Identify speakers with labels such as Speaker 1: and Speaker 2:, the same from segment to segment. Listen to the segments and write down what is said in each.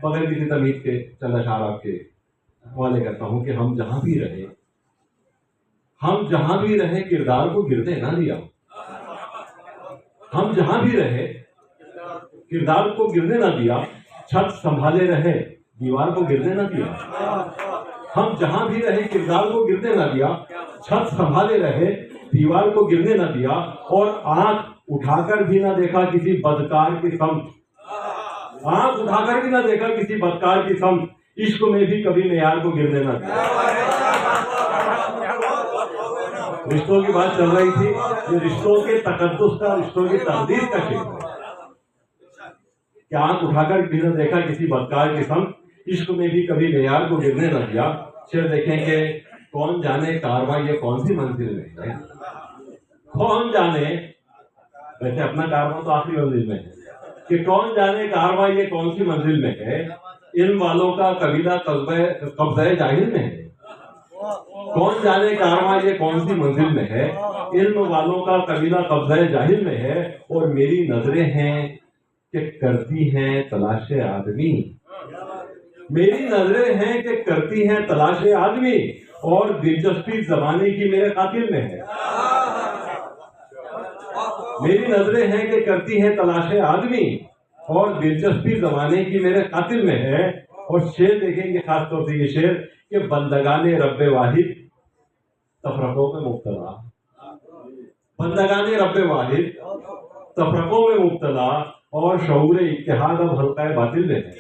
Speaker 1: बगैर किसी तमीज के चंद अशार आपके हवाले करता हूं कि हम जहां भी रहे किरदार को गिरने ना दिया। हम जहां भी रहे किरदार को गिरने ना दिया, छत संभाले रहे दीवार को गिरने ना दिया। हम जहां भी रहे किरदार को गिरने ना दिया, छत संभाले रहे दीवार को गिरने ना दिया, और आंख उठाकर भी ना देखा किसी बदकार की समत। आंख उठाकर भी ना देखा किसी बदकार की समत, इश्क में भी कभी मेयार को गिरने ना दिया। रिश्तों की बात चल रही थी, ये रिश्तों के तकद्दुस का, रिश्तों की तकदीस का शेर है। क्या आंख उठाकर भी न देखा किसी बदकार की संग, इश्क में भी कभी मेयार को गिरने न दिया। शेर देखें कि कौन जाने कारवां ये कौन सी मंजिल में है। कौन जाने, वैसे अपना कारवां तो आखिरी मंजिल में है, कि कौन जाने कारवां ये कौन सी मंजिल में है। इल्म वालों का कबीला कब्ज़े जाहिल में है। कौन जाने कारवां ये कौन सी मंजिल में है। इल्म वालों का कबीला कब्ज़े जाहिल में है, और मेरी नजरें हैं कि करती हैं तलाशे आदमी। मेरी नजरें हैं कि करती हैं तलाशे आदमी, और दिलचस्पी जमाने की मेरे कातिल में है। मेरी नजरें हैं कि करती हैं तलाशे आदमी, और दिलचस्पी जमाने की मेरे कातिल में है। और शेर देखेंगे खासतौर से ये शेर कि बंदगाने रब्बे वाहिद तफरकों में मुब्तला। बंदगाने रब्बे वाहिद तफरकों में मुब्तला, और शऊर इत्तेहाद अब हल्का बातिल में है।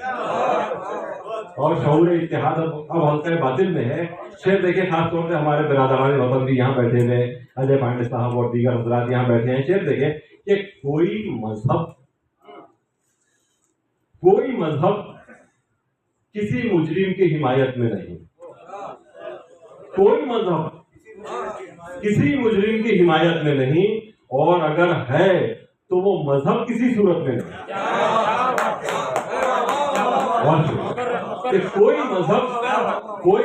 Speaker 1: और शऊर इत्तेहाद अब हल्का बातिल में है। शेर देखे खासतौर से हमारे बिरादरान वतन भी यहाँ बैठे हुए, अजय पांडे साहब और दीगर हजरात यहाँ बैठे हैं। शेर देखे कि कोई मजहब किसी मुजरिम की हिमायत में नहीं। कोई मजहब किसी मुजरिम की हिमायत में नहीं, और अगर है तो वो मजहब किसी सूरत में नहीं। कि कोई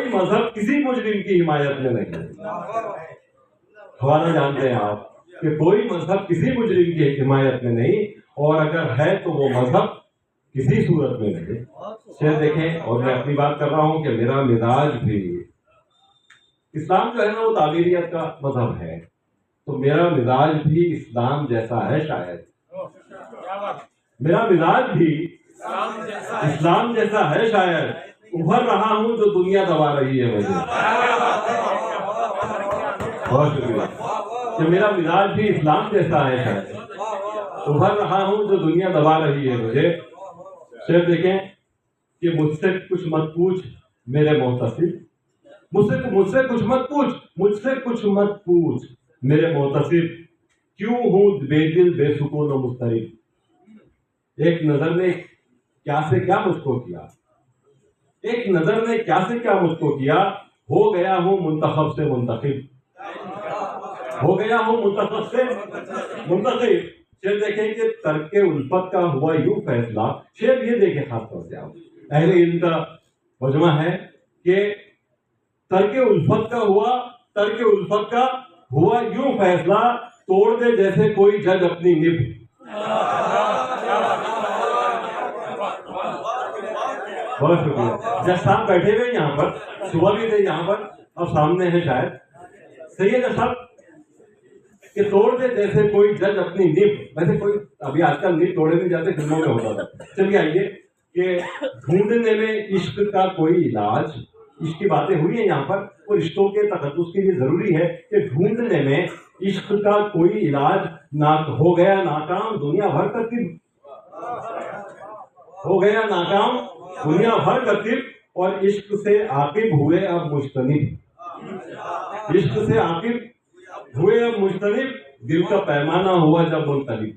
Speaker 1: मजहब किसी मुजरिम की हिमायत में नहीं। हवाला जानते हैं आप कि कोई मजहब किसी मुजरिम की हिमायत में नहीं, और अगर है तो वो मजहब किसी सूरत में नहीं। शेर देखें, और मैं अपनी बात कर रहा हूं कि मेरा मिजाज भी, इस्लाम जो है ना वो ताबीरियत का मजहब है, तो मेरा मिजाज भी इस्लाम जैसा है शायद। मेरा मिजाज भी इस्लाम जैसा है शायद। उभर रहा हूं जो दुनिया दबा रही है मुझे। बहुत शुक्रिया। कि मेरा मिजाज भी इस्लाम जैसा है शायद। उभर रहा हूं जो दुनिया दबा रही है मुझे। शेर देखें कि मुझसे कुछ मत पूछ मेरे मोहतसिब। मुझसे कुछ मत पूछ मेरे मोहतसिब, क्यों हूं बेदिल बेसुकून और मुस्तरिब। एक नजर ने क्या से क्या मुझको किया, एक नजर ने क्या से क्या मुझको किया। हो गया हूं मुंतखब से मुंतखिब, हो गया हूं मुंतखब से मुंतखिब। शेर देखें कि तर्के उल्फत का हुआ यूं फैसला। शेर ये देखें खासतौर से आप अहले इल्म का मजमा है कि तर्के उल्फत का हुआ यूं फैसला, तोड़ दे जैसे कोई जज अपनी निभ। बहुत शुक्रिया। जज साहब बैठे हुए यहाँ पर, सुबह भी थे यहाँ पर, अब सामने है शायद। सही है जज साहब कि तोड़ दे जैसे कोई जज अपनी निभ। वैसे कोई अभी आजकल निभ तोड़े नहीं जाते, फिल्मों में होता था। चलिए आइए कि ढूंढने में इश्क का कोई इलाज, इश्क की बातें हुई है यहाँ पर, और रिश्तों के तकद्दुस के लिए जरूरी है कि ढूंढने में इश्क का कोई इलाज ना हो गया नाकाम दुनिया भर का तिब। हो गया नाकाम दुनिया भर का तिब, और इश्क से आकिब हुए अब मुजतनिब। इश्क से आकिब हुए अब मुजतनिब, दिल का पैमाना हुआ जब मुनतलिब।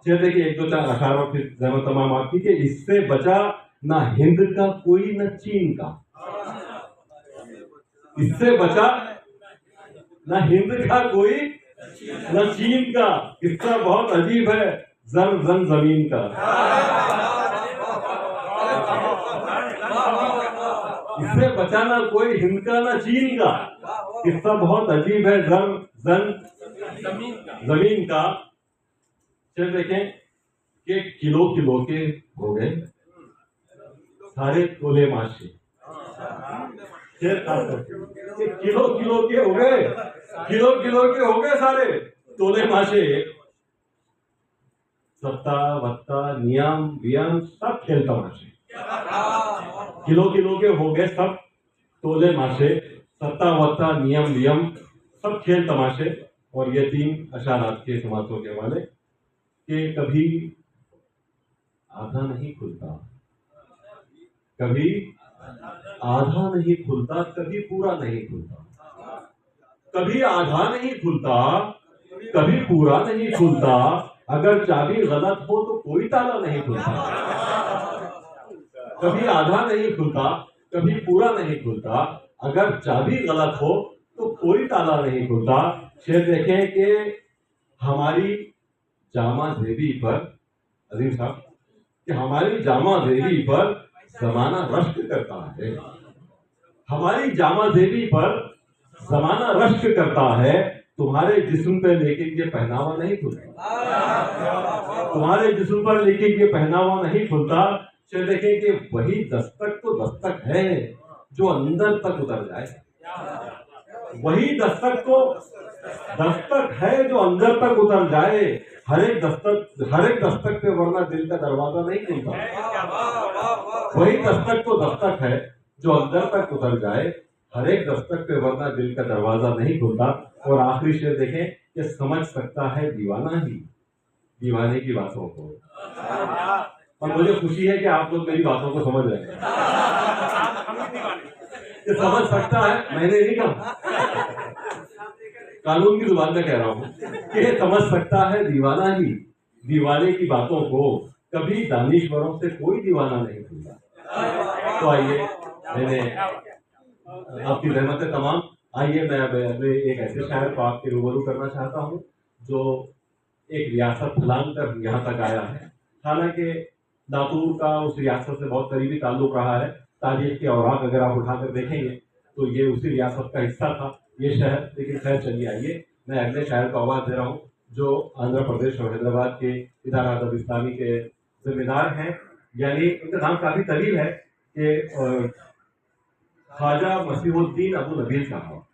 Speaker 1: चलिए कि एक दो चार अशार और फिर जहमत तमाम आपकी कि इससे बचा ना हिंद का कोई न चीन का। इससे बचा ना हिंद का कोई न चीन का। किस्सा बहुत अजीब है जन जमीन का। इससे बचा ना कोई हिंद का ना चीन का। किस्सा बहुत अजीब है जन जमीन का। चलिए देखें कि किलो किलो के हो गए सारे तोले माशे। किलो किलो के हो गए, किलो किलो के हो गए सारे तोले माशे। सत्ता वत्ता नियम वियम सब खेल तमाशे। किलो किलो के हो गए सब तोले माशे, सत्ता वत्ता नियम वियम सब खेल तमाशे। और ये 3 अशारात के समासों के वाले कि कभी आधा नहीं खुलता, कभी आधा नहीं खुलता, कभी पूरा नहीं खुलता। कभी आधा नहीं खुलता, कभी पूरा नहीं खुलता। अगर चाबी गलत हो तो कोई ताला नहीं खुलता। कभी आधा नहीं खुलता, कभी पूरा नहीं खुलता। अगर चाबी गलत हो तो कोई ताला नहीं खुलता। शेर देखें कि हमारी जामा जेबी पर, अजीम साहब, कि हमारी जामा जेबी पर जमाना रश्क करता है। हमारी जामा जेबी पर जमाना रश्क करता है। तुम्हारे जिस्म पे लेकिन ये पहनावा नहीं खुलता। तुम्हारे जिस्म पर लेकिन ये पहनावा नहीं खुलता। चल देखें कि वही दस्तक तो दस्तक है जो अंदर तक उतर जाए। वही दस्तक तो दस्तक है जो अंदर तक उतर जाए। हर एक दस्तक पे वरना दिल का दरवाजा नहीं खुलता। वही दस्तक तो दस्तक है जो अंदर तक उतर जाए। हर एक दस्तक पे वरना दिल का दरवाजा नहीं खुलता। और आखिरी शेर देखें कि समझ सकता है दीवाना ही दीवाने की बातों को। और मुझे खुशी है कि आप लोग मेरी बातों को समझ रहे हैं। कि समझ सकता है, मैंने नहीं कहा, कानून की जुबान में कह रहा हूं कि समझ सकता है दीवाना ही दीवाने की बातों को। कभी दानिश्वरों से कोई दीवाना नहीं खुलता। तो आइए, मैंने आपकी रहमत है तमाम। आइए मैं एक ऐसे शायर को आपके रूबरू करना चाहता हूँ जो एक रियासत फलांग कर यहाँ तक आया है। हालांकि लातूर का उस रियासत से बहुत करीबी ताल्लुक रहा है। तारीख के औराक अगर आप उठाकर देखेंगे तो ये उसी रियासत का हिस्सा था ये शहर। लेकिन खैर चलिए, आइए मैं अगले शायर को आवाज दे रहा हूँ जो आंध्र प्रदेश और हैदराबाद के इदारा अदब इस्लामी के जिम्मेदार हैं। यानी उनका नाम काफी तवील है कि ख्वाजा मसीहुद्दीन अबू नबील साहब।